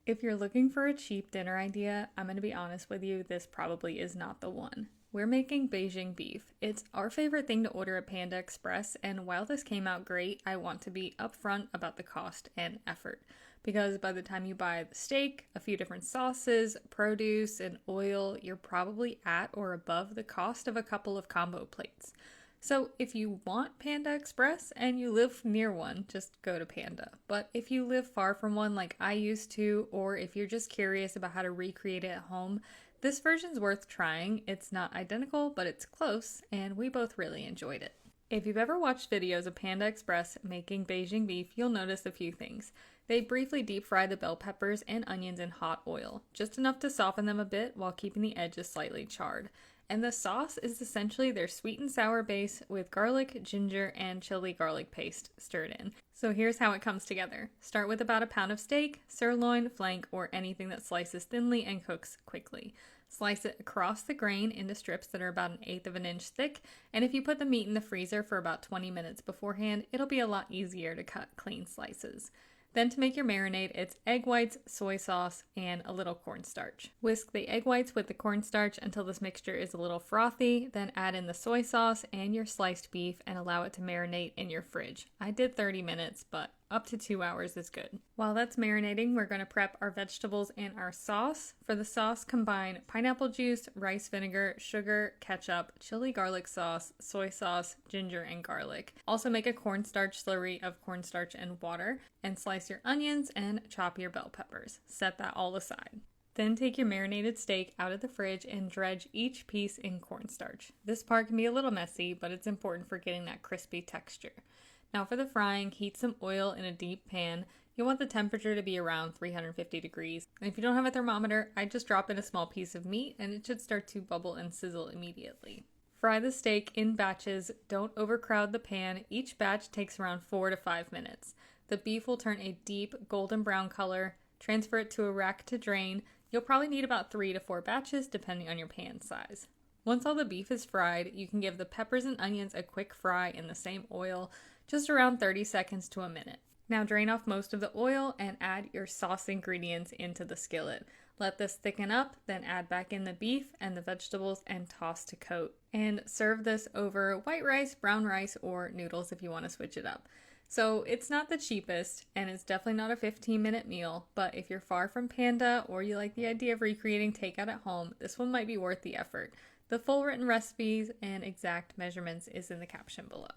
If you're looking for a cheap dinner idea, I'm going to be honest with you, this probably is not the one. We're making Beijing beef. It's our favorite thing to order at Panda Express, and while this came out great, I want to be upfront about the cost and effort. Because by the time you buy the steak, a few different sauces, produce, and oil, you're probably at or above the cost of a couple of combo plates. So if you want Panda Express and you live near one, just go to Panda. But if you live far from one like I used to, or if you're just curious about how to recreate it at home, this version's worth trying. It's not identical, but it's close, and we both really enjoyed it. If you've ever watched videos of Panda Express making Beijing beef, you'll notice a few things. They briefly deep fry the bell peppers and onions in hot oil, just enough to soften them a bit while keeping the edges slightly charred. And the sauce is essentially their sweet and sour base with garlic, ginger, and chili garlic paste stirred in. So here's how it comes together. Start with about a pound of steak, sirloin, flank, or anything that slices thinly and cooks quickly. Slice it across the grain into strips that are about 1/8 of an inch thick, and if you put the meat in the freezer for about 20 minutes beforehand, it'll be a lot easier to cut clean slices. Then to make your marinade, it's egg whites, soy sauce, and a little cornstarch. Whisk the egg whites with the cornstarch until this mixture is a little frothy, then add in the soy sauce and your sliced beef and allow it to marinate in your fridge. I did 30 minutes, but up to 2 hours is good. While that's marinating, we're going to prep our vegetables and our sauce. For the sauce, combine pineapple juice, rice vinegar, sugar, ketchup, chili garlic sauce, soy sauce, ginger, and garlic. Also make a cornstarch slurry of cornstarch and water, and slice your onions and chop your bell peppers. Set that all aside. Then take your marinated steak out of the fridge and dredge each piece in cornstarch. This part can be a little messy, but it's important for getting that crispy texture. Now for the frying, heat some oil in a deep pan. You'll want the temperature to be around 350 degrees. And if you don't have a thermometer, I just drop in a small piece of meat and it should start to bubble and sizzle immediately. Fry the steak in batches. Don't overcrowd the pan. Each batch takes around 4 to 5 minutes. The beef will turn a deep golden brown color. Transfer it to a rack to drain. You'll probably need about 3 to 4 batches depending on your pan size. Once all the beef is fried, you can give the peppers and onions a quick fry in the same oil, just around 30 seconds to a minute. Now drain off most of the oil and add your sauce ingredients into the skillet. Let this thicken up, then add back in the beef and the vegetables and toss to coat. And serve this over white rice, brown rice, or noodles if you want to switch it up. So it's not the cheapest, and it's definitely not a 15-minute meal, but if you're far from Panda or you like the idea of recreating takeout at home, this one might be worth the effort. The full written recipes and exact measurements is in the caption below.